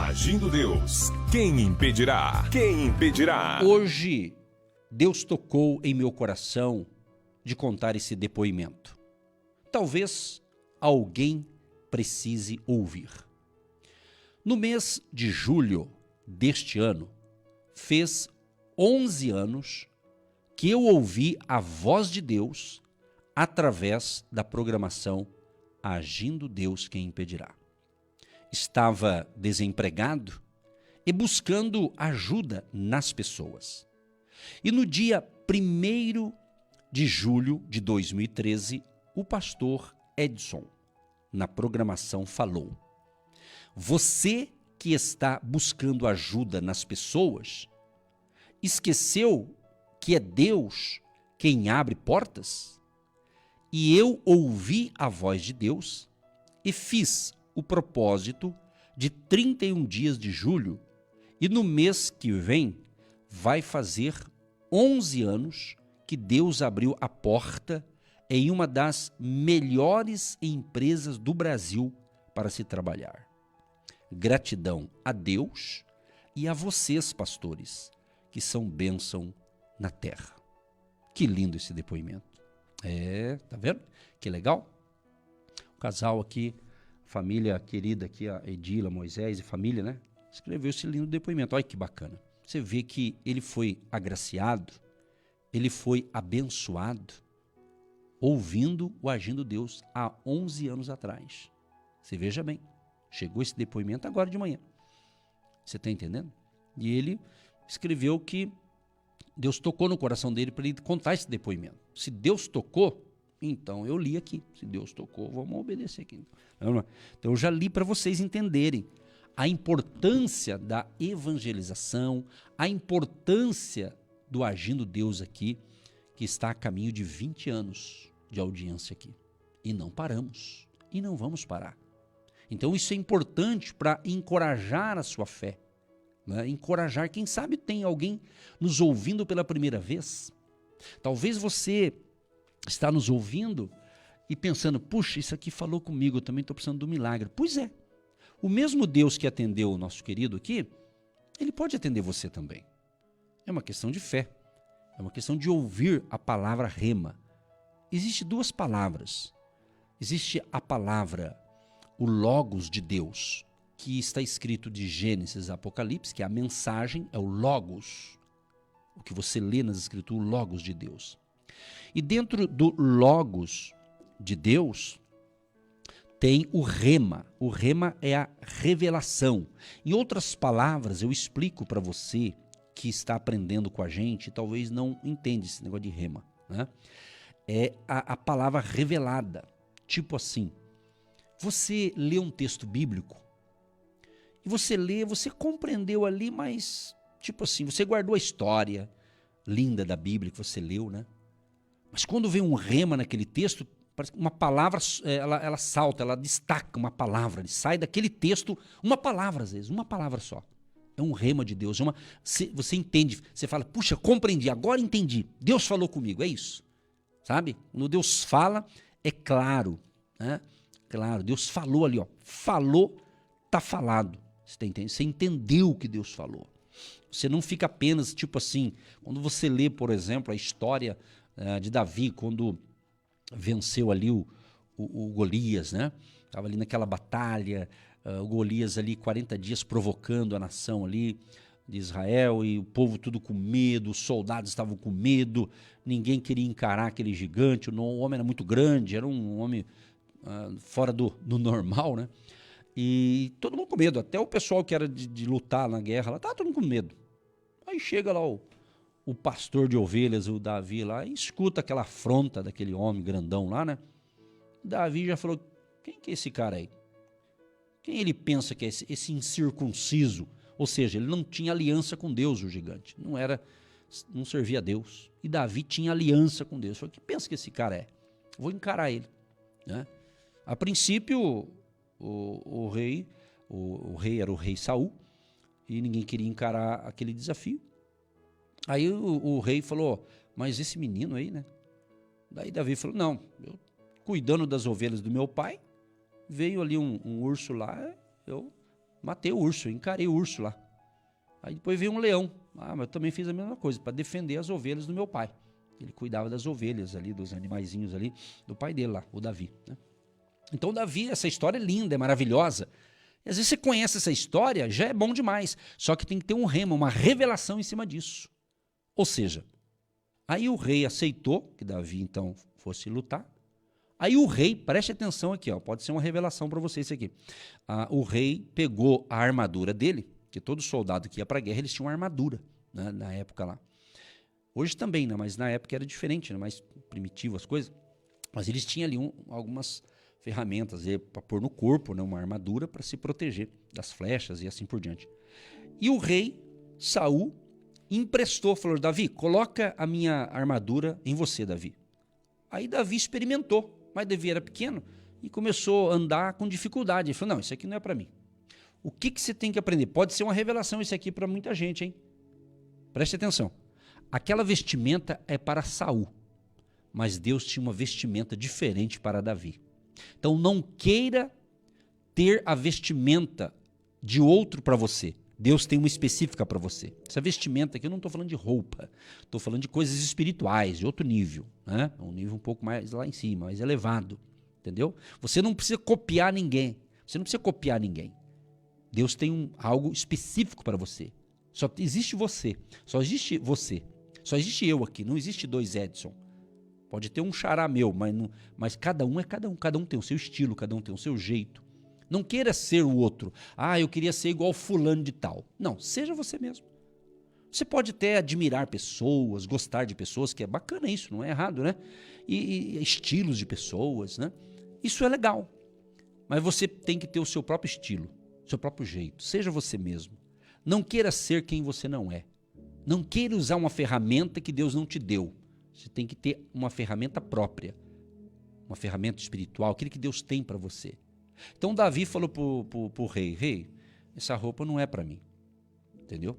Agindo Deus, quem impedirá? Quem impedirá? Hoje, Deus tocou em meu coração de contar esse depoimento. Talvez alguém precise ouvir. No mês de julho deste ano, fez 11 anos que eu ouvi a voz de Deus através da programação Agindo Deus, quem impedirá. Estava desempregado e buscando ajuda nas pessoas. E no dia 1º de julho de 2013, o pastor Edson, na programação, falou: você que está buscando ajuda nas pessoas, esqueceu que é Deus quem abre portas? E eu ouvi a voz de Deus e fiz o propósito de 31 dias de julho, e no mês que vem vai fazer 11 anos que Deus abriu a porta em uma das melhores empresas do Brasil para se trabalhar. Gratidão a Deus e a vocês, pastores, que são bênção na terra. Que lindo esse depoimento. Tá vendo? Que legal. O casal aqui, família querida aqui, a Edila, Moisés e família, né? Escreveu esse lindo depoimento. Olha que bacana. Você vê que ele foi agraciado, ele foi abençoado, ouvindo o Agindo Deus há 11 anos atrás. Você veja bem, chegou esse depoimento agora de manhã. Você está entendendo? E ele escreveu que Deus tocou no coração dele para ele contar esse depoimento. Se Deus tocou, então eu li aqui. Se Deus tocou, vamos obedecer aqui. Então eu já li para vocês entenderem a importância da evangelização, a importância do Agindo Deus aqui, que está a caminho de 20 anos de audiência aqui. E não paramos. E não vamos parar. Então isso é importante para encorajar a sua fé. Né? Encorajar, quem sabe tem alguém nos ouvindo pela primeira vez. Talvez você está nos ouvindo e pensando, puxa, isso aqui falou comigo, eu também estou precisando do milagre. Pois é, o mesmo Deus que atendeu o nosso querido aqui, ele pode atender você também. É uma questão de fé, é uma questão de ouvir a palavra rema. Existem duas palavras. Existe a palavra, o Logos de Deus, que está escrito de Gênesis a Apocalipse, que é a mensagem, é o Logos, o que você lê nas escrituras, o Logos de Deus. E dentro do Logos de Deus tem o Rema. O Rema é a revelação. Em outras palavras, eu explico para você que está aprendendo com a gente, talvez não entenda esse negócio de Rema, né? É a palavra revelada. Tipo assim, você lê um texto bíblico, e você lê, você compreendeu ali, mas, tipo assim, você guardou a história linda da Bíblia que você leu, né? Mas quando vem um rema naquele texto, parece que uma palavra, ela salta, ela destaca uma palavra, sai daquele texto uma palavra às vezes, uma palavra só. É um rema de Deus, você entende, você fala, puxa, compreendi, agora entendi, Deus falou comigo, é isso. Sabe? Quando Deus fala, é claro, né? Claro, Deus falou ali, ó, falou, tá falado. Você entendeu o que Deus falou. Você não fica apenas, tipo assim, quando você lê, por exemplo, a história de Davi, quando venceu ali o Golias, né? Estava ali naquela batalha, o Golias ali 40 dias provocando a nação ali de Israel, e o povo tudo com medo, os soldados estavam com medo, ninguém queria encarar aquele gigante, o homem era muito grande, era um homem fora do normal, né? E todo mundo com medo, até o pessoal que era de lutar na guerra, lá estava todo mundo com medo. Aí chega lá o pastor de ovelhas, o Davi lá, e escuta aquela afronta daquele homem grandão lá, né? Davi já falou, quem que é esse cara aí? Quem ele pensa que é esse incircunciso? Ou seja, ele não tinha aliança com Deus, o gigante. Não servia a Deus. E Davi tinha aliança com Deus. Falou, que pensa que esse cara é? Vou encarar ele, né? A princípio, o rei era o rei Saul, e ninguém queria encarar aquele desafio. Aí o rei falou, mas esse menino aí, né? Daí Davi falou, não, eu cuidando das ovelhas do meu pai, veio ali um urso lá, eu matei o urso, eu encarei o urso lá. Aí depois veio um leão. Mas eu também fiz a mesma coisa, para defender as ovelhas do meu pai. Ele cuidava das ovelhas ali, dos animaizinhos ali, do pai dele lá, o Davi, né? Então Davi, essa história é linda, é maravilhosa. E às vezes você conhece essa história, já é bom demais. Só que tem que ter um rema, uma revelação em cima disso. Ou seja, aí o rei aceitou que Davi então fosse lutar. Aí o rei, preste atenção aqui, ó, pode ser uma revelação para vocês isso aqui. O rei pegou a armadura dele, que todo soldado que ia para a guerra, eles tinham uma armadura, né, na época lá. Hoje também, né, mas na época era diferente, né, mais primitivo as coisas. Mas eles tinham ali algumas ferramentas para pôr no corpo, né, uma armadura para se proteger das flechas e assim por diante. E o rei Saul emprestou, falou: Davi, coloca a minha armadura em você, Davi. Aí Davi experimentou, mas Davi era pequeno e começou a andar com dificuldade. Ele falou: não, isso aqui não é para mim. O que você tem que aprender? Pode ser uma revelação isso aqui para muita gente, hein? Preste atenção. Aquela vestimenta é para Saul, mas Deus tinha uma vestimenta diferente para Davi. Então não queira ter a vestimenta de outro para você. Deus tem uma específica para você. Essa vestimenta aqui eu não estou falando de roupa, estou falando de coisas espirituais, de outro nível, né? Um nível um pouco mais lá em cima, mais elevado, entendeu? Você não precisa copiar ninguém, Deus tem algo específico para você. Só existe você, só existe eu aqui, não existe dois Edson. Pode ter um xará meu, mas cada um é cada um tem o seu estilo, cada um tem o seu jeito. Não queira ser o outro. Eu queria ser igual fulano de tal. Não, seja você mesmo. Você pode até admirar pessoas, gostar de pessoas, que é bacana isso, não é errado, né? E estilos de pessoas, né? Isso é legal. Mas você tem que ter o seu próprio estilo, seu próprio jeito. Seja você mesmo. Não queira ser quem você não é. Não queira usar uma ferramenta que Deus não te deu. Você tem que ter uma ferramenta própria. Uma ferramenta espiritual, aquilo que Deus tem para você. Então Davi falou pro rei: rei, essa roupa não é para mim. Entendeu?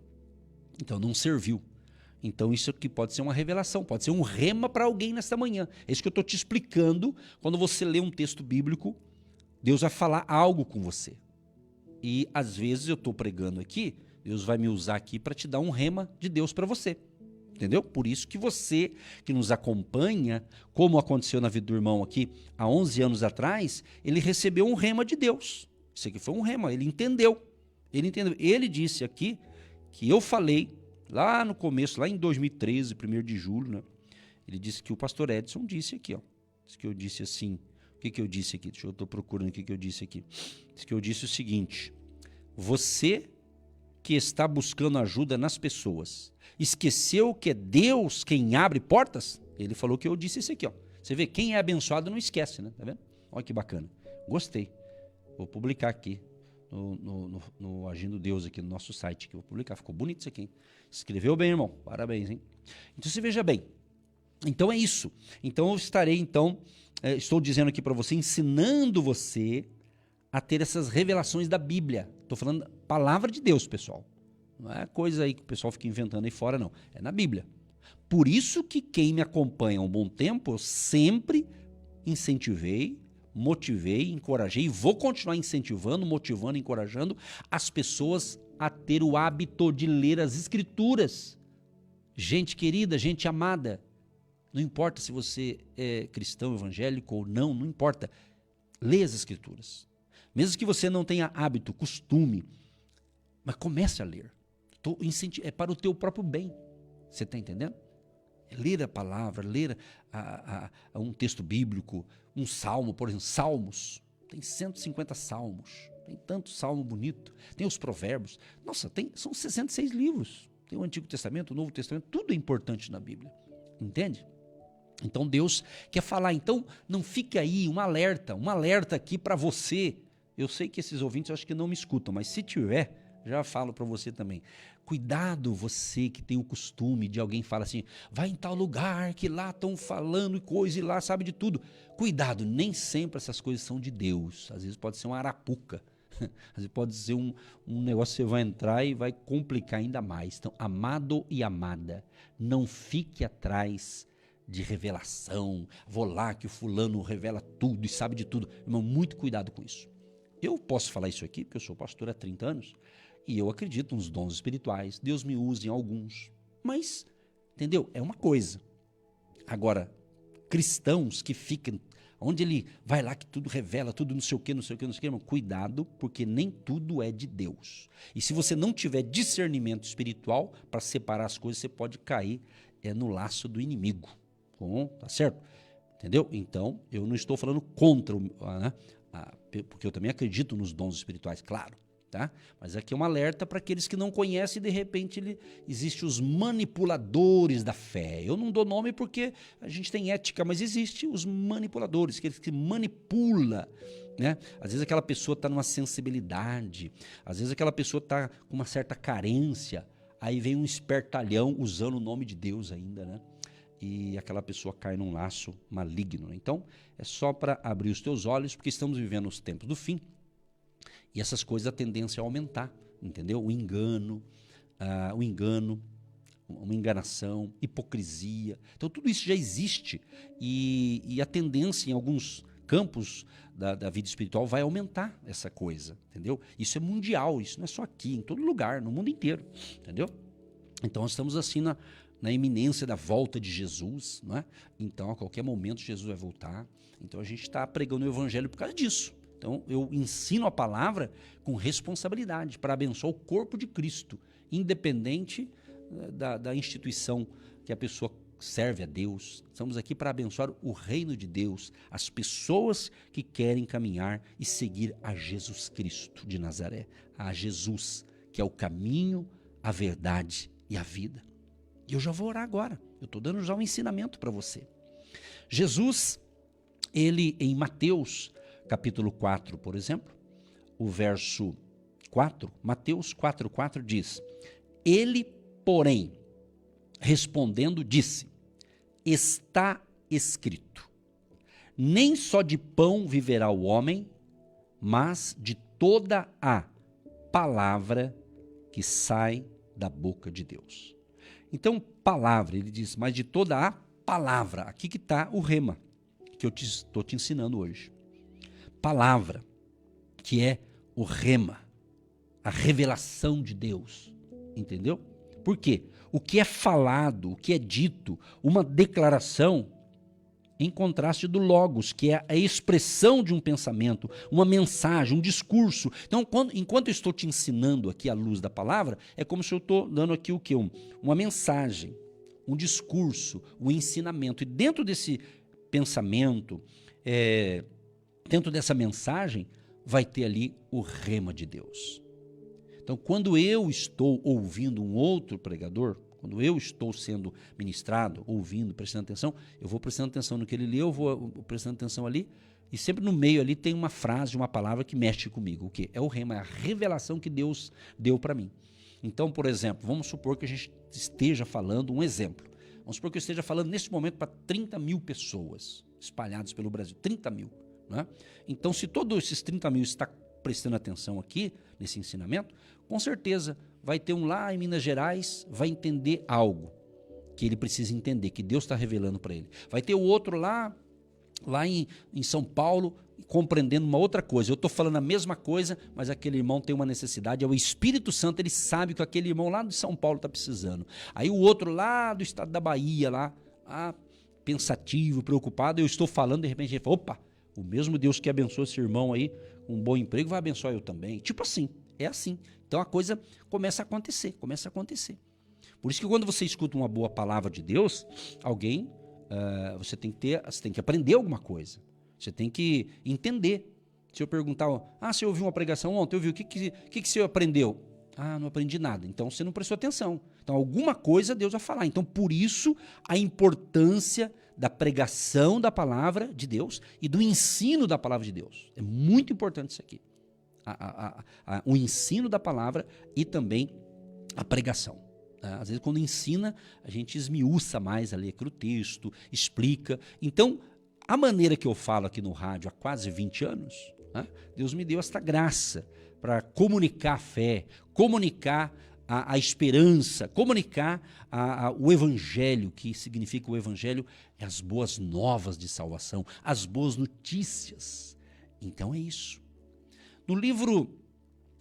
Então não serviu. Então isso aqui pode ser uma revelação, pode ser um rema para alguém nesta manhã. É isso que eu estou te explicando. Quando você lê um texto bíblico, Deus vai falar algo com você. E às vezes eu estou pregando aqui, Deus vai me usar aqui para te dar um rema de Deus para você. Entendeu? Por isso que você que nos acompanha, como aconteceu na vida do irmão aqui há 11 anos atrás, ele recebeu um rema de Deus. Isso aqui foi um rema, ele entendeu. Ele disse aqui que eu falei lá no começo, lá em 2013, 1º de julho, né? Ele disse que o pastor Edson disse aqui, ó. Disse que eu disse assim. O que eu disse aqui? Deixa eu estou procurando o que eu disse aqui. Disse que eu disse o seguinte: você que está buscando ajuda nas pessoas, esqueceu que é Deus quem abre portas? Ele falou que eu disse isso aqui, ó. Você vê, quem é abençoado não esquece, né? Tá vendo? Olha que bacana. Gostei. Vou publicar aqui no Agindo Deus aqui no nosso site, que eu vou publicar. Ficou bonito isso aqui, hein? Escreveu bem, irmão. Parabéns, hein? Então você veja bem. Então é isso. Então eu estarei, estou dizendo aqui para você, ensinando você a ter essas revelações da Bíblia. Estou falando palavra de Deus, pessoal. Não é coisa aí que o pessoal fica inventando aí fora, não. É na Bíblia. Por isso que quem me acompanha há um bom tempo, eu sempre incentivei, motivei, encorajei, e vou continuar incentivando, motivando, encorajando as pessoas a ter o hábito de ler as Escrituras. Gente querida, gente amada, não importa se você é cristão, evangélico ou não, não importa. Lê as Escrituras. Mesmo que você não tenha hábito, costume, mas comece a ler. É para o teu próprio bem. Você está entendendo? É ler a palavra, ler um texto bíblico, um salmo, por exemplo, salmos. Tem 150 salmos. Tem tanto salmo bonito. Tem os provérbios. Nossa, são 66 livros. Tem o Antigo Testamento, o Novo Testamento. Tudo é importante na Bíblia. Entende? Então Deus quer falar. Então não fique aí, um alerta aqui para você. Eu sei que esses ouvintes eu acho que não me escutam, mas se tiver, já falo para você também. Cuidado, você que tem o costume de alguém falar assim, vai em tal lugar que lá estão falando coisa e lá sabe de tudo. Cuidado, nem sempre essas coisas são de Deus. Às vezes pode ser uma arapuca. Às vezes pode ser um negócio que você vai entrar e vai complicar ainda mais. Então, amado e amada, não fique atrás de revelação. Vou lá que o fulano revela tudo e sabe de tudo. Irmão, muito cuidado com isso. Eu posso falar isso aqui porque eu sou pastor há 30 anos e eu acredito nos dons espirituais. Deus me usa em alguns. Mas, entendeu? É uma coisa. Agora, cristãos que ficam, onde ele vai lá que tudo revela, tudo não sei o que, não sei o que, não sei o que, irmão, cuidado, porque nem tudo é de Deus. E se você não tiver discernimento espiritual para separar as coisas, você pode cair no laço do inimigo. Bom, tá certo? Entendeu? Então, eu não estou falando contra, né, porque eu também acredito nos dons espirituais, claro. Tá? Mas aqui é um alerta para aqueles que não conhecem e de repente existem os manipuladores da fé. Eu não dou nome porque a gente tem ética, mas existe os manipuladores, aqueles que manipula, né? Às vezes aquela pessoa está numa sensibilidade, às vezes aquela pessoa está com uma certa carência, aí vem um espertalhão usando o nome de Deus ainda, né? E aquela pessoa cai num laço maligno. Então, é só para abrir os teus olhos, porque estamos vivendo os tempos do fim. E essas coisas, a tendência é aumentar, entendeu? O engano, uma enganação, hipocrisia. Então, tudo isso já existe e a tendência em alguns campos da vida espiritual vai aumentar essa coisa, entendeu? Isso é mundial, isso não é só aqui, em todo lugar, no mundo inteiro, entendeu? Então, nós estamos assim na iminência da volta de Jesus, não é? Então, a qualquer momento, Jesus vai voltar. Então, a gente está pregando o evangelho por causa disso. Então, eu ensino a palavra com responsabilidade para abençoar o corpo de Cristo, independente da instituição que a pessoa serve a Deus. Estamos aqui para abençoar o reino de Deus, as pessoas que querem caminhar e seguir a Jesus Cristo de Nazaré, a Jesus, que é o caminho, a verdade e a vida. E eu já vou orar agora, eu estou dando já um ensinamento para você. Jesus, ele em Mateus capítulo 4, por exemplo, o verso 4, Mateus 4,4 diz: ele, porém, respondendo, disse: está escrito, nem só de pão viverá o homem, mas de toda a palavra que sai da boca de Deus. Então, palavra, ele diz, mas de toda a palavra, aqui que está o rema, que eu estou te ensinando hoje. Palavra, que é o rema, a revelação de Deus, entendeu? Por quê? O que é falado, o que é dito, uma declaração, em contraste do logos, que é a expressão de um pensamento, uma mensagem, um discurso. Então, enquanto eu estou te ensinando aqui à luz da palavra, é como se eu estou dando aqui o quê? Uma mensagem, um discurso, um ensinamento. E dentro desse pensamento, dentro dessa mensagem, vai ter ali o rema de Deus. Então, quando eu estou ouvindo um outro pregador, quando eu estou sendo ministrado, ouvindo, prestando atenção, eu vou prestando atenção no que ele lê, eu vou prestando atenção ali, e sempre no meio ali tem uma frase, uma palavra que mexe comigo. O quê? É o rema, é a revelação que Deus deu para mim. Então, por exemplo, vamos supor que a gente esteja falando um exemplo. Vamos supor que eu esteja falando nesse momento para 30 mil pessoas espalhadas pelo Brasil, 30 mil. Né? Então, se todos esses 30 mil está prestando atenção aqui, nesse ensinamento, com certeza vai ter um lá em Minas Gerais, vai entender algo que ele precisa entender, que Deus está revelando para ele. Vai ter o outro lá em São Paulo, compreendendo uma outra coisa. Eu estou falando a mesma coisa, mas aquele irmão tem uma necessidade, é o Espírito Santo, ele sabe que aquele irmão lá de São Paulo está precisando. Aí o outro lá do estado da Bahia, lá, pensativo, preocupado, eu estou falando, de repente ele fala, opa, o mesmo Deus que abençoa esse irmão aí, com um bom emprego, vai abençoar eu também. Tipo assim, é assim. Então a coisa começa a acontecer. Por isso que quando você escuta uma boa palavra de Deus, você tem que aprender alguma coisa. Você tem que entender. Se eu perguntar, você ouviu uma pregação ontem, o que você aprendeu? Não aprendi nada. Então você não prestou atenção. Então alguma coisa Deus vai falar. Então por isso a importância da pregação da palavra de Deus e do ensino da palavra de Deus. É muito importante isso aqui. O ensino da palavra e também a pregação. Às vezes quando ensina, a gente esmiuça mais ali aquele texto, explica. Então, a maneira que eu falo aqui no rádio há quase 20 anos, Deus me deu esta graça para comunicar a fé, comunicar a esperança, comunicar o evangelho, que significa o evangelho, é as boas novas de salvação, as boas notícias. Então é isso. No livro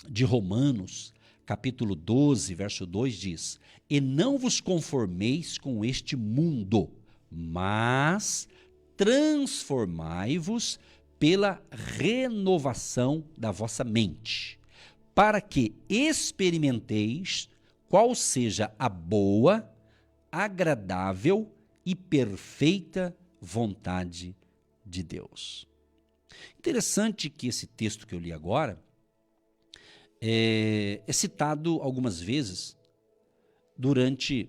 de Romanos, capítulo 12, verso 2 diz: E não vos conformeis com este mundo, mas transformai-vos pela renovação da vossa mente, para que experimenteis qual seja a boa, agradável e perfeita vontade de Deus. Interessante que esse texto que eu li agora é citado algumas vezes durante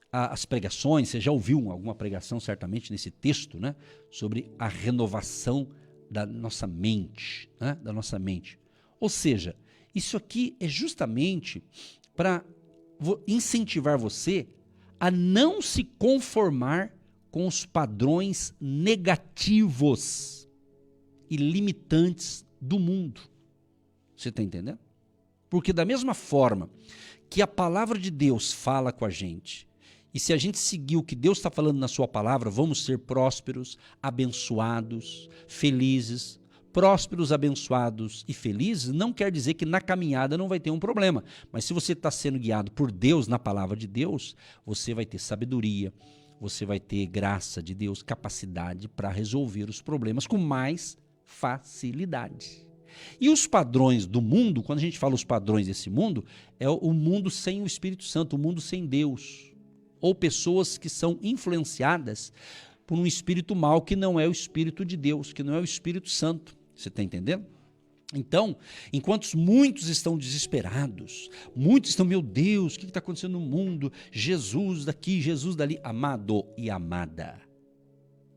as pregações. Você já ouviu alguma pregação certamente nesse texto, né? Sobre a renovação da nossa mente, né? Da nossa mente. Ou seja, isso aqui é justamente para incentivar você a não se conformar com os padrões negativos e limitantes do mundo. Você está entendendo? Porque da mesma forma que a palavra de Deus fala com a gente, e se a gente seguir o que Deus está falando na sua palavra, vamos ser prósperos, abençoados, felizes. Prósperos, abençoados e felizes não quer dizer que na caminhada não vai ter um problema. Mas se você está sendo guiado por Deus na palavra de Deus, você vai ter sabedoria, você vai ter graça de Deus, capacidade para resolver os problemas com mais facilidade. E os padrões do mundo, quando a gente fala os padrões desse mundo, é o mundo sem o Espírito Santo, o mundo sem Deus. Ou pessoas que são influenciadas por um espírito mau que não é o Espírito de Deus, que não é o Espírito Santo. Você está entendendo? Então, enquanto muitos estão desesperados, muitos estão, meu Deus, o que está acontecendo no mundo? Jesus daqui, Jesus dali. Amado e amada,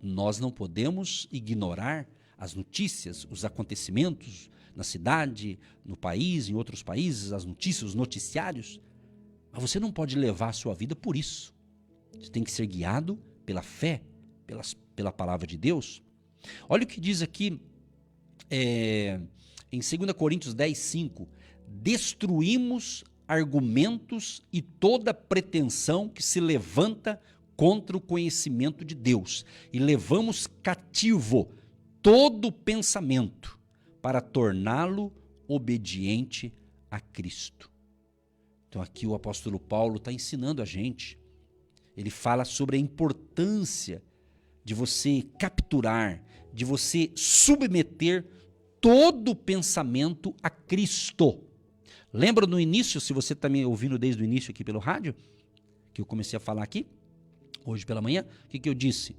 nós não podemos ignorar as notícias, os acontecimentos na cidade, no país, em outros países, as notícias, os noticiários. Mas você não pode levar a sua vida por isso. Você tem que ser guiado pela fé, pela palavra de Deus. Olha o que diz aqui em 2 Coríntios 10, 5. Destruímos argumentos e toda pretensão que se levanta contra o conhecimento de Deus e levamos cativo todo pensamento para torná-lo obediente a Cristo. Então aqui o apóstolo Paulo está ensinando a gente. Ele fala sobre a importância de você capturar, de você submeter todo pensamento a Cristo. Lembra no início, se você está me ouvindo desde o início aqui pelo rádio, que eu comecei a falar aqui, hoje pela manhã, o que eu disse?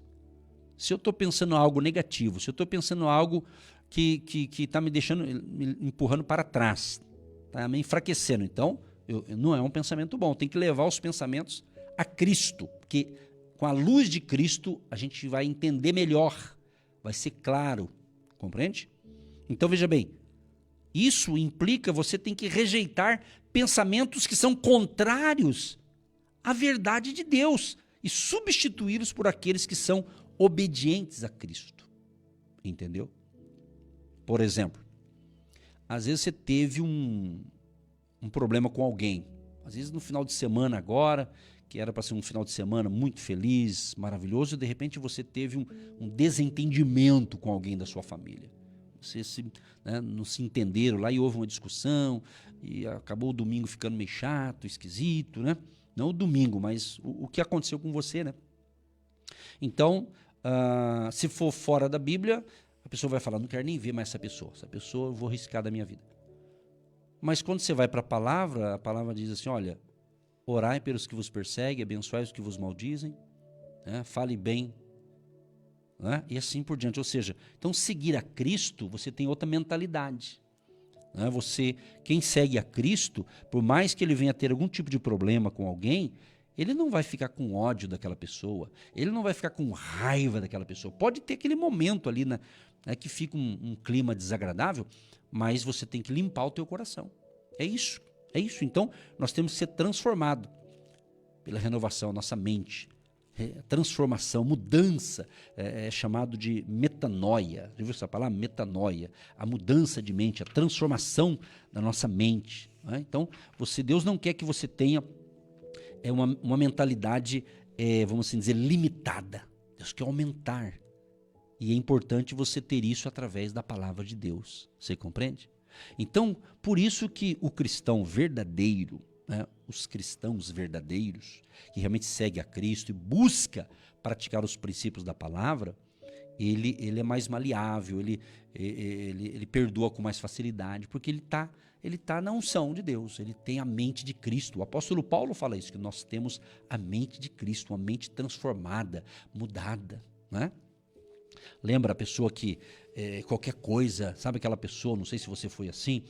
Se eu estou pensando algo negativo, se eu estou pensando algo que está me deixando, me empurrando para trás, está me enfraquecendo, então não é um pensamento bom. Tem que levar os pensamentos a Cristo, porque com a luz de Cristo a gente vai entender melhor, vai ser claro, compreende? Então veja bem, isso implica você tem que rejeitar pensamentos que são contrários à verdade de Deus e substituí-los por aqueles que são obedientes a Cristo, entendeu? Por exemplo, às vezes você teve um problema com alguém, às vezes no final de semana agora, que era para ser um final de semana muito feliz, maravilhoso, e de repente você teve um desentendimento com alguém da sua família. Vocês não se entenderam lá e houve uma discussão e acabou o domingo ficando meio chato, esquisito, né? Não o domingo, mas o que aconteceu com você, né? Então, se for fora da Bíblia, a pessoa vai falar, não quero nem ver mais essa pessoa eu vou riscar da minha vida. Mas quando você vai para a palavra diz assim, olha, orai pelos que vos perseguem, abençoai os que vos maldizem, né? Fale bem, né? E assim por diante. Ou seja, então seguir a Cristo, você tem outra mentalidade. Né? Quem segue a Cristo, por mais que ele venha ter algum tipo de problema com alguém, ele não vai ficar com ódio daquela pessoa, ele não vai ficar com raiva daquela pessoa. Pode ter aquele momento ali, né, que fica um clima desagradável, mas você tem que limpar o teu coração. É isso. Então, nós temos que ser transformados pela renovação da nossa mente. Transformação, mudança, é chamado de metanoia. Já viu essa palavra? Metanoia. A mudança de mente, a transformação da nossa mente. Né? Então, Deus não quer que você tenha uma mentalidade, vamos assim dizer, limitada. Deus quer aumentar. E é importante você ter isso através da palavra de Deus. Você compreende? Então, por isso que o cristão verdadeiro, né, os cristãos verdadeiros, que realmente seguem a Cristo e busca praticar os princípios da palavra, ele é mais maleável, ele perdoa com mais facilidade, porque ele tá na unção de Deus, ele tem a mente de Cristo. O apóstolo Paulo fala isso, que nós temos a mente de Cristo, uma mente transformada, mudada, né? Lembra a pessoa que qualquer coisa, sabe aquela pessoa, não sei se você foi assim,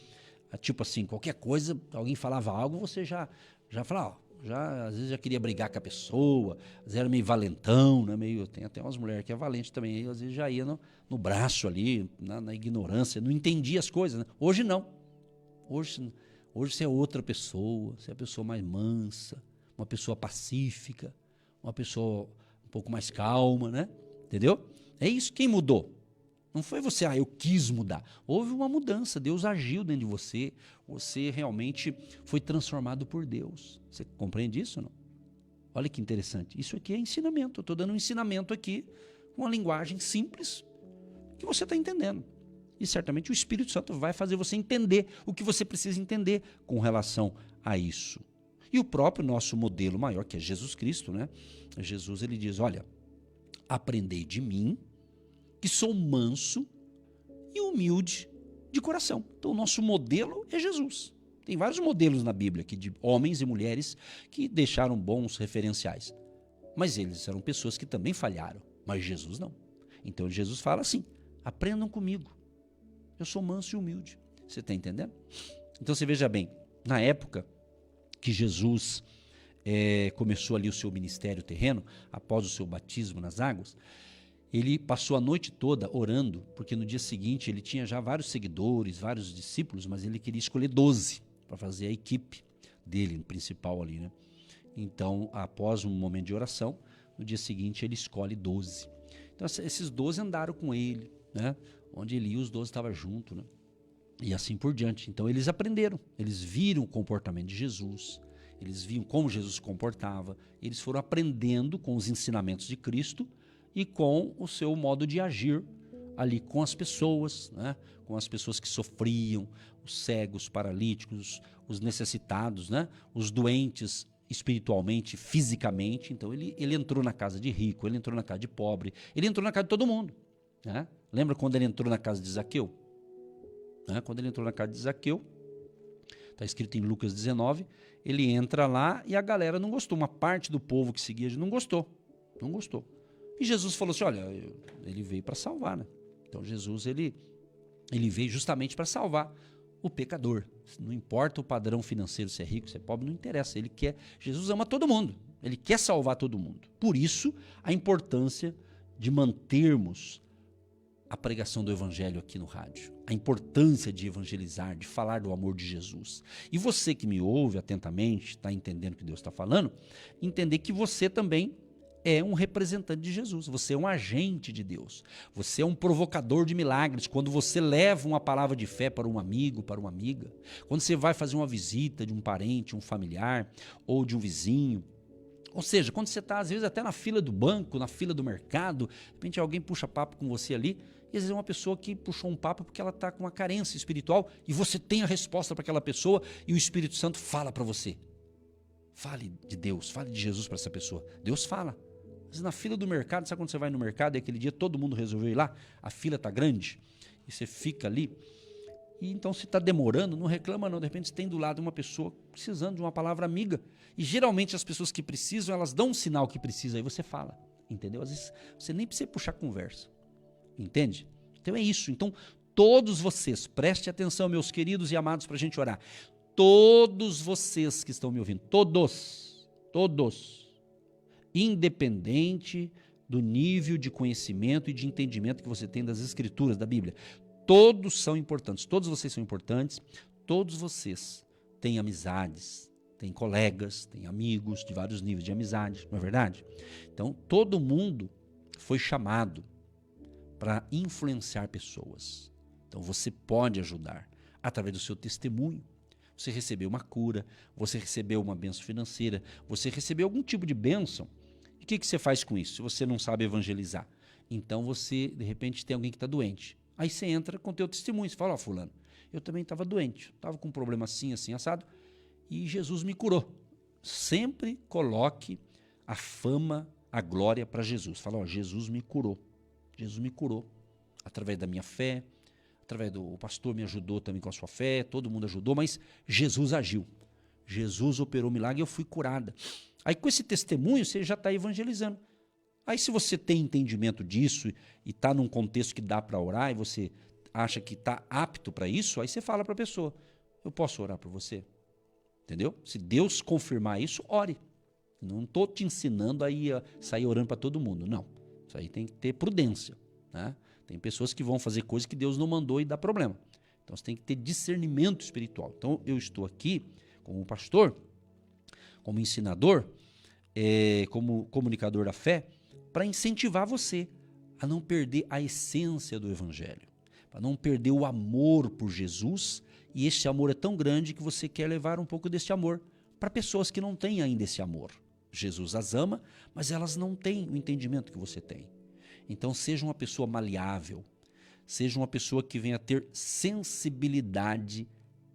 tipo assim, qualquer coisa, alguém falava algo, você já fala, às vezes já queria brigar com a pessoa, às vezes era meio valentão, né? Tem até umas mulheres que é valente também, aí, às vezes já ia no braço ali, na ignorância, não entendia as coisas, né? Hoje não. Hoje você é outra pessoa, você é a pessoa mais mansa, uma pessoa pacífica, uma pessoa um pouco mais calma, né? Entendeu? É isso. Quem mudou? Não foi você, eu quis mudar. Houve uma mudança, Deus agiu dentro de você, você realmente foi transformado por Deus. Você compreende isso ou não? Olha que interessante. Isso aqui é ensinamento. Eu estou dando um ensinamento aqui, com uma linguagem simples, que você está entendendo. E certamente o Espírito Santo vai fazer você entender o que você precisa entender com relação a isso. E o próprio nosso modelo maior, que é Jesus Cristo, né? Jesus, ele diz, olha, aprendei de mim, que sou manso e humilde de coração. Então, o nosso modelo é Jesus. Tem vários modelos na Bíblia aqui de homens e mulheres que deixaram bons referenciais. Mas eles eram pessoas que também falharam, mas Jesus não. Então, Jesus fala assim, aprendam comigo. Eu sou manso e humilde. Você está entendendo? Então, você veja bem, na época que Jesus começou ali o seu ministério terreno, após o seu batismo nas águas, ele passou a noite toda orando, porque no dia seguinte ele tinha já vários seguidores, vários discípulos, mas ele queria escolher 12 para fazer a equipe dele, principal ali, né? Então, após um momento de oração, no dia seguinte ele escolhe 12. Então, esses 12 andaram com ele, né? Onde ele ia, os 12 estavam juntos, né? E assim por diante. Então, eles aprenderam, eles viram o comportamento de Jesus, eles viam como Jesus se comportava, eles foram aprendendo com os ensinamentos de Cristo e com o seu modo de agir ali com as pessoas, né? Com as pessoas que sofriam, os cegos, paralíticos, os necessitados, né? Os doentes espiritualmente, fisicamente. Então ele entrou na casa de rico, ele entrou na casa de pobre, ele entrou na casa de todo mundo, né? Lembra quando ele entrou na casa de Zaqueu? Né? Quando ele entrou na casa de Zaqueu, está escrito em Lucas 19, ele entra lá e a galera não gostou, uma parte do povo que seguia não gostou. E Jesus falou assim, olha, ele veio para salvar, né? Então Jesus, ele veio justamente para salvar o pecador. Não importa o padrão financeiro, se é rico, se é pobre, não interessa. Jesus ama todo mundo, ele quer salvar todo mundo. Por isso, a importância de mantermos a pregação do evangelho aqui no rádio. A importância de evangelizar, de falar do amor de Jesus. E você que me ouve atentamente, está entendendo o que Deus está falando, entender que você também é um representante de Jesus, você é um agente de Deus, você é um provocador de milagres. Quando você leva uma palavra de fé para um amigo, para uma amiga, quando você vai fazer uma visita de um parente, um familiar ou de um vizinho, ou seja, quando você está às vezes até na fila do banco, na fila do mercado, de repente alguém puxa papo com você ali, e às vezes é uma pessoa que puxou um papo porque ela está com uma carência espiritual e você tem a resposta para aquela pessoa e o Espírito Santo fala para você. Fale de Deus, fale de Jesus para essa pessoa. Deus fala. Às vezes na fila do mercado, sabe quando você vai no mercado e aquele dia todo mundo resolveu ir lá, a fila está grande e você fica ali, e então se está demorando, não reclama não, de repente você tem do lado uma pessoa precisando de uma palavra amiga, e geralmente as pessoas que precisam, elas dão um sinal que precisa, aí você fala, entendeu? Às vezes você nem precisa puxar conversa, entende? Então é isso. Então todos vocês, preste atenção meus queridos e amados para a gente orar, todos vocês que estão me ouvindo, todos, independente do nível de conhecimento e de entendimento que você tem das Escrituras, da Bíblia. Todos são importantes, todos vocês são importantes, todos vocês têm amizades, têm colegas, têm amigos de vários níveis de amizade, não é verdade? Então, todo mundo foi chamado para influenciar pessoas. Então, você pode ajudar através do seu testemunho. Você recebeu uma cura, você recebeu uma bênção financeira, você recebeu algum tipo de bênção. E o que você faz com isso, se você não sabe evangelizar? Então você, de repente, tem alguém que está doente. Aí você entra com o teu testemunho, você fala, fulano, eu também estava doente, estava com um problema assim, assim, assado, e Jesus me curou. Sempre coloque a fama, a glória para Jesus. Fala, ó, Jesus me curou. Jesus me curou através da minha fé, através do pastor me ajudou também com a sua fé, todo mundo ajudou, mas Jesus agiu. Jesus operou o milagre e eu fui curada. Aí com esse testemunho você já está evangelizando. Aí se você tem entendimento disso e está num contexto que dá para orar e você acha que está apto para isso, aí você fala para a pessoa, eu posso orar por você? Entendeu? Se Deus confirmar isso, ore. Não estou te ensinando aí a sair orando para todo mundo, não. Isso aí tem que ter prudência, né? Tem pessoas que vão fazer coisas que Deus não mandou e dá problema. Então você tem que ter discernimento espiritual. Então eu estou aqui como pastor, como ensinador, como comunicador da fé, para incentivar você a não perder a essência do evangelho, para não perder o amor por Jesus, e esse amor é tão grande que você quer levar um pouco desse amor para pessoas que não têm ainda esse amor. Jesus as ama, mas elas não têm o entendimento que você tem. Então seja uma pessoa maleável, seja uma pessoa que venha ter sensibilidade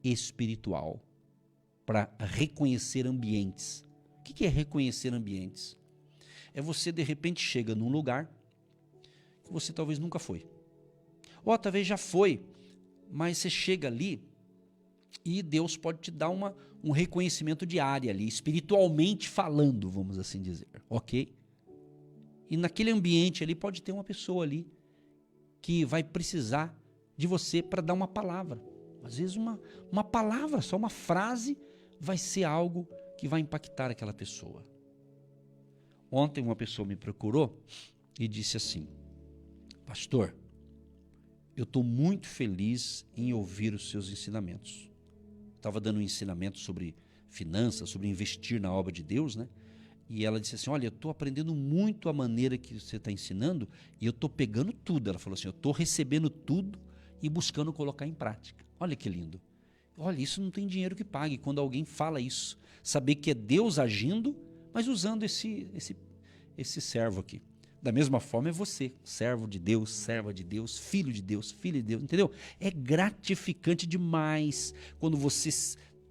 espiritual para reconhecer ambientes. O que é reconhecer ambientes? É você, de repente, chega num lugar que você talvez nunca foi. Ou talvez já foi, mas você chega ali e Deus pode te dar um reconhecimento de área ali, espiritualmente falando, vamos assim dizer, ok? E naquele ambiente ali pode ter uma pessoa ali que vai precisar de você para dar uma palavra. Às vezes uma palavra, só uma frase, vai ser algo que vai impactar aquela pessoa. Ontem uma pessoa me procurou e disse assim, pastor, eu estou muito feliz em ouvir os seus ensinamentos. Estava dando um ensinamento sobre finanças, sobre investir na obra de Deus, né? E ela disse assim, olha, eu estou aprendendo muito a maneira que você está ensinando e eu estou pegando tudo. Ela falou assim, eu estou recebendo tudo e buscando colocar em prática. Olha que lindo. Olha, isso não tem dinheiro que pague quando alguém fala isso. Saber que é Deus agindo, mas usando esse servo aqui. Da mesma forma é você, servo de Deus, serva de Deus, filho de Deus, filha de Deus, entendeu? É gratificante demais quando você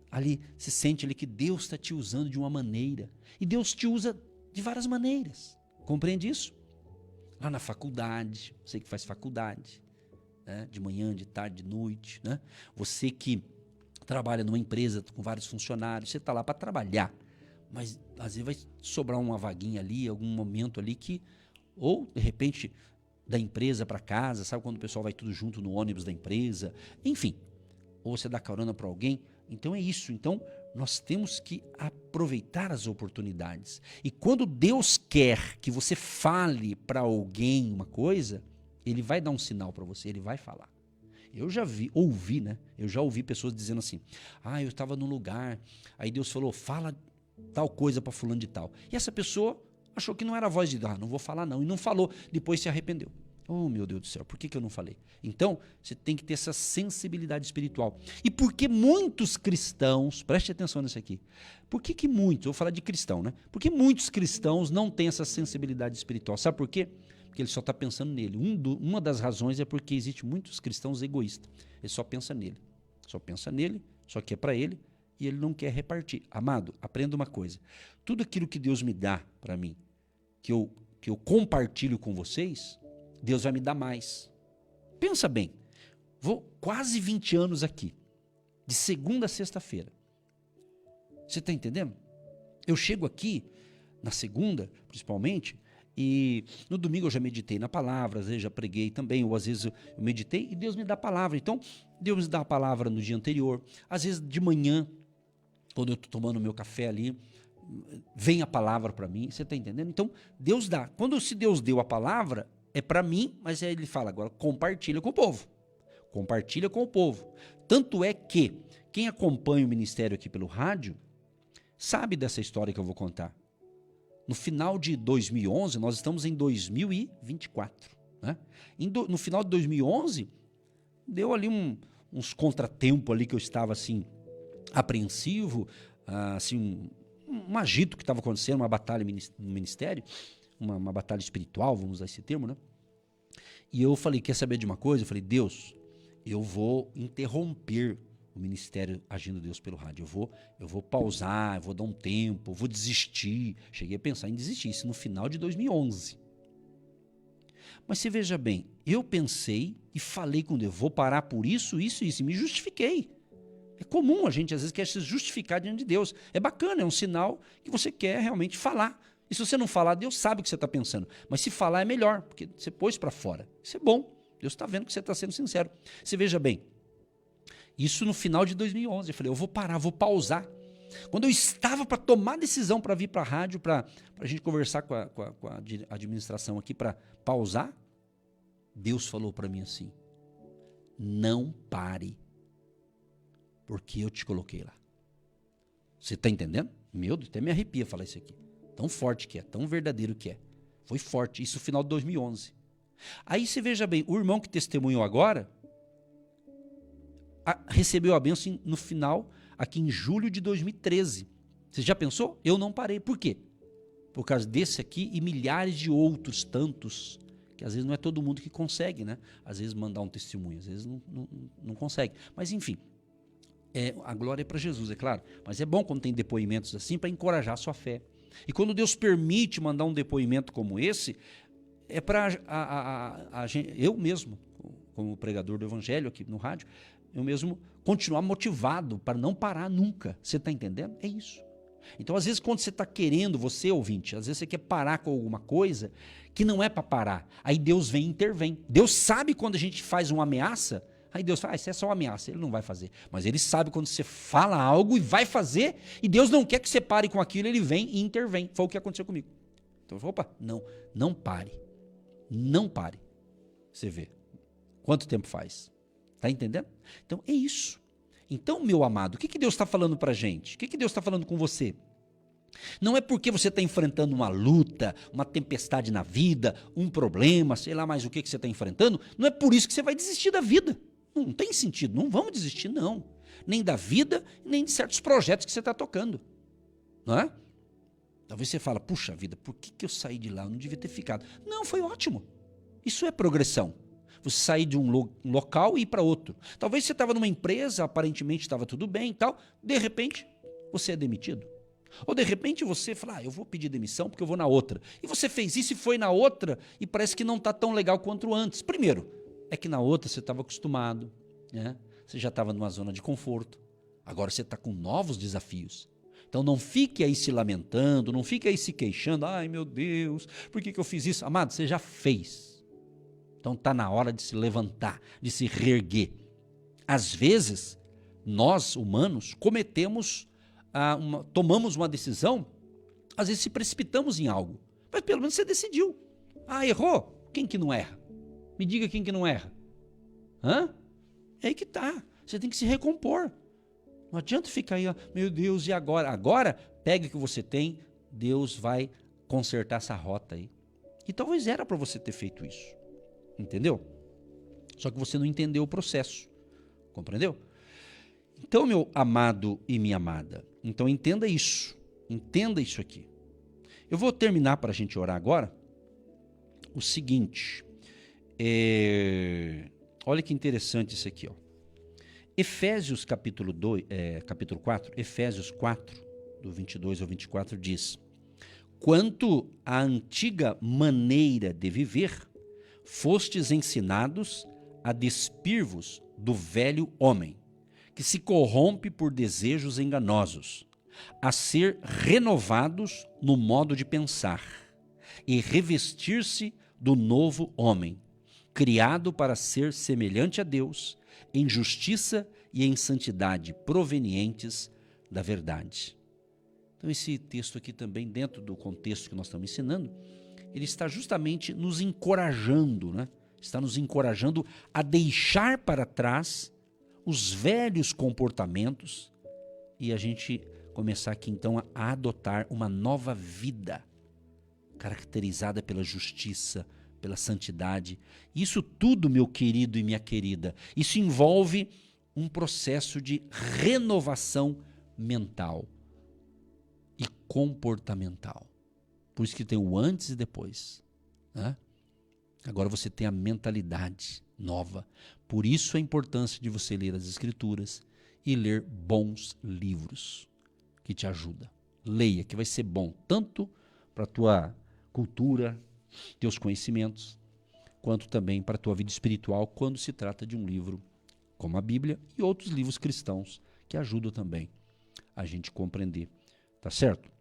ali se sente ali que Deus está te usando de uma maneira. E Deus te usa de várias maneiras. Compreende isso? Lá na faculdade, você que faz faculdade, né? De manhã, de tarde, de noite, né? Você que trabalha numa empresa com vários funcionários, você está lá para trabalhar, mas às vezes vai sobrar uma vaguinha ali, algum momento ali que, ou de repente da empresa para casa, sabe quando o pessoal vai tudo junto no ônibus da empresa, enfim, ou você dá carona para alguém. Então é isso. Então nós temos que aproveitar as oportunidades. E quando Deus quer que você fale para alguém uma coisa, Ele vai dar um sinal para você, Ele vai falar. Eu já ouvi, né? Eu já ouvi pessoas dizendo assim, eu estava num lugar, aí Deus falou, fala tal coisa para fulano de tal. E essa pessoa achou que não era a voz de Deus, não vou falar não, e não falou, depois se arrependeu. Oh, meu Deus do céu, por que eu não falei? Então, você tem que ter essa sensibilidade espiritual. E por que muitos cristãos, preste atenção nisso aqui, por que muitos, eu vou falar de cristão, né? Por que muitos cristãos não têm essa sensibilidade espiritual? Sabe por quê? Porque ele só está pensando nele. Uma das razões é porque existe muitos cristãos egoístas. Ele só pensa nele. Só quer para ele e ele não quer repartir. Amado, aprenda uma coisa. Tudo aquilo que Deus me dá para mim, que eu compartilho com vocês, Deus vai me dar mais. Pensa bem. Vou quase 20 anos aqui. De segunda a sexta-feira. Você está entendendo? Eu chego aqui, na segunda, principalmente, e no domingo eu já meditei na palavra, às vezes já preguei também, ou às vezes eu meditei e Deus me dá a palavra. Então, Deus me dá a palavra no dia anterior. Às vezes de manhã, quando eu estou tomando meu café ali, vem a palavra para mim. Você está entendendo? Então, Deus dá. Se Deus deu a palavra, é para mim, mas aí ele fala agora, compartilha com o povo. Compartilha com o povo. Tanto é que quem acompanha o ministério aqui pelo rádio sabe dessa história que eu vou contar. No final de 2011, nós estamos em 2024. Né? No final de 2011, deu ali uns contratempos ali que eu estava assim, apreensivo, assim, um agito que estava acontecendo, uma batalha no ministério, uma batalha espiritual, vamos usar esse termo, né? E eu falei, quer saber de uma coisa? Eu falei, Deus, eu vou interromper o ministério Agindo Deus pelo rádio. Eu vou pausar, eu vou dar um tempo, eu vou desistir. Cheguei a pensar em desistir, isso no final de 2011. Mas você veja bem, eu pensei e falei com Deus, vou parar por isso, isso e isso, e me justifiquei. É comum a gente às vezes quer se justificar diante de Deus. É bacana, é um sinal que você quer realmente falar. E se você não falar, Deus sabe o que você está pensando. Mas se falar é melhor, porque você pôs para fora. Isso é bom. Deus está vendo que você está sendo sincero. Você veja bem, isso no final de 2011. Eu falei, eu vou parar, vou pausar. Quando eu estava para tomar decisão para vir para a rádio, para a gente conversar com a administração aqui, para pausar, Deus falou para mim assim, não pare, porque eu te coloquei lá. Você está entendendo? Meu Deus, até me arrepia falar isso aqui. Tão forte que é, tão verdadeiro que é. Foi forte, isso no final de 2011. Aí você veja bem, o irmão que testemunhou agora, recebeu a bênção no final, aqui em julho de 2013. Você já pensou? Eu não parei. Por quê? Por causa desse aqui e milhares de outros tantos, que às vezes não é todo mundo que consegue, né? Às vezes mandar um testemunho, às vezes não consegue. Mas enfim, a glória é para Jesus, é claro. Mas é bom quando tem depoimentos assim para encorajar a sua fé. E quando Deus permite mandar um depoimento como esse, é para eu mesmo, como pregador do evangelho aqui no rádio, eu mesmo continuar motivado para não parar nunca. Você está entendendo? É isso. Então, às vezes, quando você está querendo, você ouvinte, às vezes você quer parar com alguma coisa que não é para parar. Aí Deus vem e intervém. Deus sabe quando a gente faz uma ameaça, aí Deus fala, isso é só uma ameaça, ele não vai fazer. Mas ele sabe quando você fala algo e vai fazer, e Deus não quer que você pare com aquilo, ele vem e intervém. Foi o que aconteceu comigo. Então eu falei, opa, não pare. Não pare. Você vê. Quanto tempo faz? Está entendendo? Então é isso. Então, meu amado, o que Deus está falando para a gente? O que Deus está falando com você? Não é porque você está enfrentando uma luta, uma tempestade na vida, um problema, sei lá mais o que você está enfrentando, não é por isso que você vai desistir da vida. Não tem sentido, não vamos desistir não. Nem da vida, nem de certos projetos que você está tocando. Não é? Talvez você fale, puxa vida, por que eu saí de lá? Eu não devia ter ficado. Não, foi ótimo. Isso é progressão. Você sair de um local e ir para outro. Talvez você estava numa empresa, aparentemente estava tudo bem e tal, de repente você é demitido. Ou de repente você fala, eu vou pedir demissão porque eu vou na outra. E você fez isso e foi na outra e parece que não está tão legal quanto antes. Primeiro, é que na outra você estava acostumado, né? Você já estava numa zona de conforto. Agora você está com novos desafios. Então não fique aí se lamentando, não fique aí se queixando. Ai meu Deus, por que eu fiz isso? Amado, você já fez. Então está na hora de se levantar, de se reerguer. Às vezes, nós humanos tomamos uma decisão, às vezes se precipitamos em algo, mas pelo menos você decidiu. Errou? Quem que não erra? Me diga quem que não erra. É aí que tá. Você tem que se recompor. Não adianta ficar aí, meu Deus, e agora? Agora, pega o que você tem, Deus vai consertar essa rota aí. E talvez era para você ter feito isso. Entendeu? Só que você não entendeu o processo. Compreendeu? Então, meu amado e minha amada, então entenda isso. Entenda isso aqui. Eu vou terminar para a gente orar agora o seguinte. Olha que interessante isso aqui, ó. Efésios capítulo 4, Efésios 4, do 22 ao 24 diz: quanto à antiga maneira de viver, fostes ensinados a despir-vos do velho homem, que se corrompe por desejos enganosos, a ser renovados no modo de pensar e revestir-se do novo homem, criado para ser semelhante a Deus, em justiça e em santidade provenientes da verdade. Então esse texto aqui também, dentro do contexto que nós estamos ensinando, ele está justamente nos encorajando, né? Está nos encorajando a deixar para trás os velhos comportamentos e a gente começar aqui então a adotar uma nova vida, caracterizada pela justiça, pela santidade. Isso tudo, meu querido e minha querida, isso envolve um processo de renovação mental e comportamental. Por isso que tem o antes e depois, né? Agora você tem a mentalidade. nova. Por isso a importância de você ler as Escrituras e ler bons livros que te ajudam. Leia, que vai ser bom tanto para a tua cultura, teus conhecimentos, quanto também para a tua vida espiritual, quando se trata de um livro como a Bíblia e outros livros cristãos que ajudam também a gente compreender. Tá certo?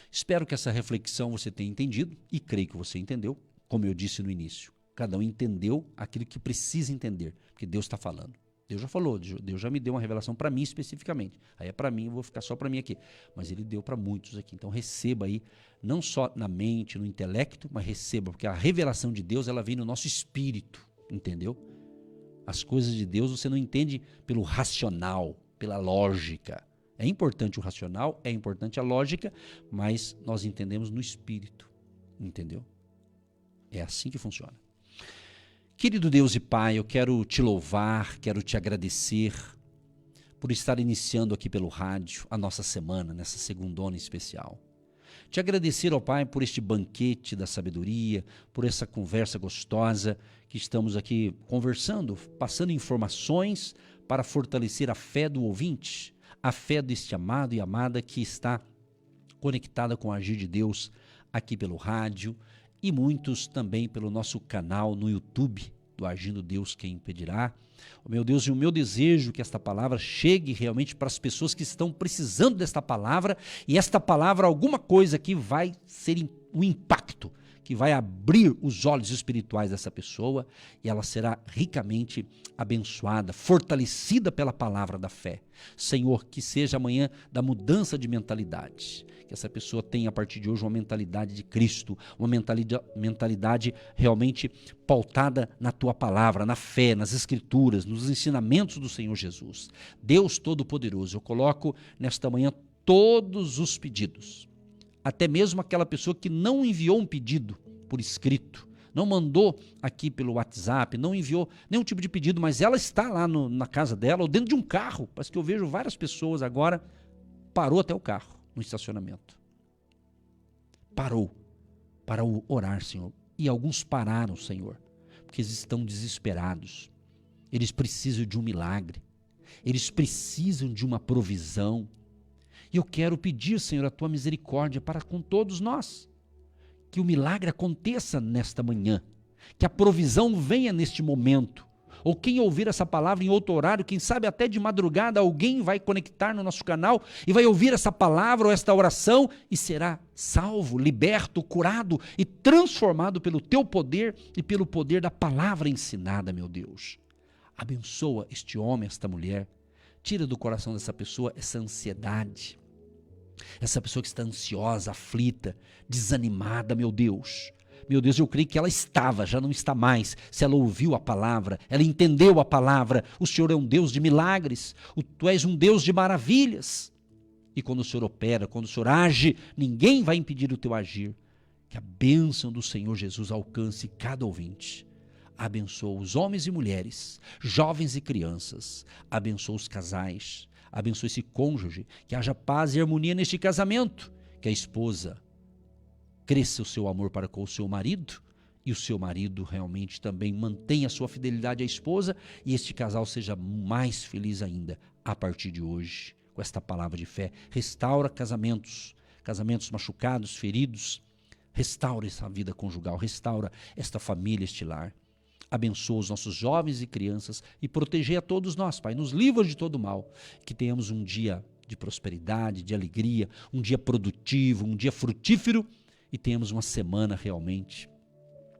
Espero que essa reflexão você tenha entendido e creio que você entendeu, como eu disse no início. Cada um entendeu aquilo que precisa entender, porque Deus está falando. Deus já falou, Deus já me deu uma revelação para mim especificamente. Aí é para mim, eu vou ficar só para mim aqui. Mas Ele deu para muitos aqui. Então receba aí, não só na mente, no intelecto, mas receba, porque a revelação de Deus, ela vem no nosso espírito, entendeu? As coisas de Deus você não entende pelo racional, pela lógica. É importante o racional, é importante a lógica, mas nós entendemos no espírito, entendeu? É assim que funciona. Querido Deus e Pai, eu quero te louvar, quero te agradecer por estar iniciando aqui pelo rádio a nossa semana, nessa segundona especial. Te agradecer, ó Pai, por este banquete da sabedoria, por essa conversa gostosa que estamos aqui conversando, passando informações para fortalecer a fé do ouvinte, a fé deste amado e amada que está conectada com o agir de Deus aqui pelo rádio e muitos também pelo nosso canal no YouTube do Agindo Deus Quem Impedirá. Oh, meu Deus, e o meu desejo é que esta palavra chegue realmente para as pessoas que estão precisando desta palavra e esta palavra, alguma coisa que vai ser um impacto, que vai abrir os olhos espirituais dessa pessoa e ela será ricamente abençoada, fortalecida pela palavra da fé. Senhor, que seja amanhã da mudança de mentalidade, que essa pessoa tenha a partir de hoje uma mentalidade de Cristo, uma mentalidade realmente pautada na Tua palavra, na fé, nas Escrituras, nos ensinamentos do Senhor Jesus. Deus Todo-Poderoso, eu coloco nesta manhã todos os pedidos, até mesmo aquela pessoa que não enviou um pedido por escrito, não mandou aqui pelo WhatsApp, não enviou nenhum tipo de pedido, mas ela está lá na casa dela ou dentro de um carro. Parece que eu vejo várias pessoas agora, parou até o carro no estacionamento. Parou para orar, Senhor. E alguns pararam, Senhor, porque eles estão desesperados. Eles precisam de um milagre. Eles precisam de uma provisão. E eu quero pedir, Senhor, a Tua misericórdia para com todos nós. Que o milagre aconteça nesta manhã. Que a provisão venha neste momento. Ou quem ouvir essa palavra em outro horário, quem sabe até de madrugada, alguém vai conectar no nosso canal e vai ouvir essa palavra ou esta oração e será salvo, liberto, curado e transformado pelo Teu poder e pelo poder da palavra ensinada, meu Deus. Abençoa este homem, esta mulher. Tira do coração dessa pessoa essa ansiedade. Essa pessoa que está ansiosa, aflita, desanimada, meu Deus. Meu Deus, eu creio que ela estava, já não está mais. Se ela ouviu a palavra, ela entendeu a palavra. O Senhor é um Deus de milagres. Tu és um Deus de maravilhas. E quando o Senhor opera, quando o Senhor age, ninguém vai impedir o teu agir. Que a bênção do Senhor Jesus alcance cada ouvinte. Abençoa os homens e mulheres, jovens e crianças. Abençoa os casais. Abençoa esse cônjuge. Que haja paz e harmonia neste casamento. Que a esposa cresça o seu amor para com o seu marido e o seu marido realmente também mantenha a sua fidelidade à esposa e este casal seja mais feliz ainda a partir de hoje. Com esta palavra de fé, restaura casamentos machucados, feridos, restaura essa vida conjugal, restaura esta família, este lar. Abençoa os nossos jovens e crianças e proteger a todos nós, Pai, nos livra de todo mal, que tenhamos um dia de prosperidade, de alegria, um dia produtivo, um dia frutífero e tenhamos uma semana realmente,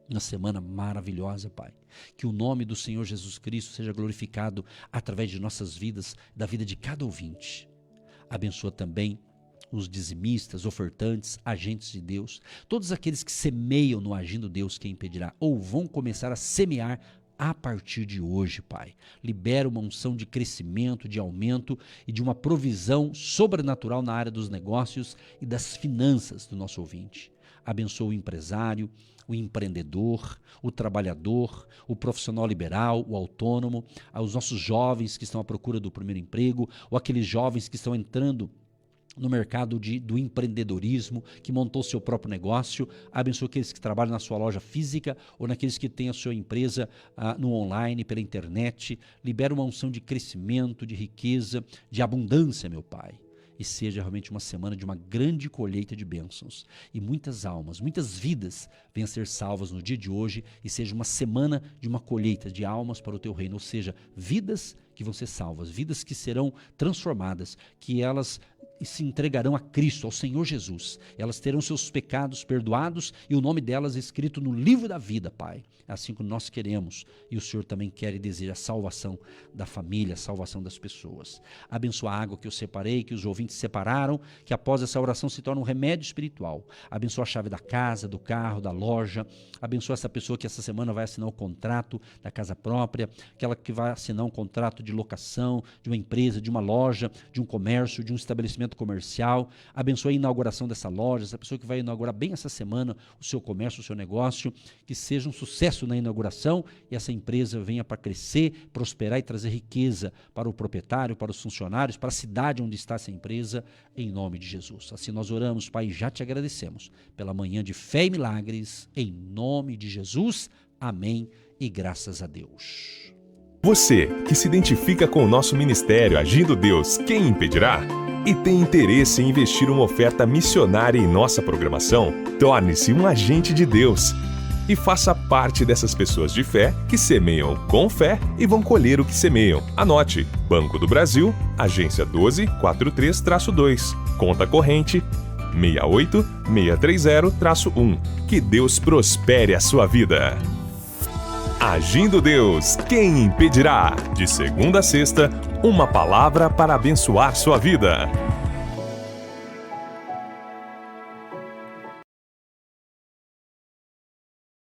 uma semana maravilhosa, Pai. Que o nome do Senhor Jesus Cristo seja glorificado através de nossas vidas, da vida de cada ouvinte. Abençoa também os dizimistas, ofertantes, agentes de Deus, todos aqueles que semeiam no Agindo Deus Quem Impedirá, ou vão começar a semear a partir de hoje, Pai. Libera uma unção de crescimento, de aumento e de uma provisão sobrenatural na área dos negócios e das finanças do nosso ouvinte. Abençoa o empresário, o empreendedor, o trabalhador, o profissional liberal, o autônomo, os nossos jovens que estão à procura do primeiro emprego, ou aqueles jovens que estão entrando no mercado do empreendedorismo, que montou seu próprio negócio. Abençoa aqueles que trabalham na sua loja física ou naqueles que têm a sua empresa no online, pela internet. Libera uma unção de crescimento, de riqueza, de abundância, meu Pai. E seja realmente uma semana de uma grande colheita de bênçãos. E muitas almas, muitas vidas venham a ser salvas no dia de hoje e seja uma semana de uma colheita de almas para o Teu reino. Ou seja, vidas que vão ser salvas, vidas que serão transformadas, que elas se entregarão a Cristo, ao Senhor Jesus. Elas terão seus pecados perdoados e o nome delas escrito no livro da vida, Pai. Assim como nós queremos e o Senhor também quer e deseja a salvação da família, a salvação das pessoas. Abençoa a água que eu separei, que os ouvintes separaram, que após essa oração se torna um remédio espiritual. Abençoa a chave da casa, do carro, da loja. Abençoa essa pessoa que essa semana vai assinar o contrato da casa própria, aquela que vai assinar um contrato de locação, de uma empresa, de uma loja, de um comércio, de um estabelecimento comercial. Abençoa a inauguração dessa loja, essa pessoa que vai inaugurar bem essa semana o seu comércio, o seu negócio, que seja um sucesso na inauguração e essa empresa venha para crescer, prosperar e trazer riqueza para o proprietário, para os funcionários, para a cidade onde está essa empresa, em nome de Jesus. Assim nós oramos, Pai, e já te agradecemos pela manhã de fé e milagres, em nome de Jesus. Amém e graças a Deus. Você que se identifica com o nosso ministério Agindo Deus, quem impedirá? E tem interesse em investir uma oferta missionária em nossa programação? Torne-se um agente de Deus e faça parte dessas pessoas de fé que semeiam com fé e vão colher o que semeiam. Anote: Banco do Brasil, agência 1243-2, conta corrente 68630-1. Que Deus prospere a sua vida. Agindo Deus, quem impedirá? De segunda a sexta, uma palavra para abençoar sua vida.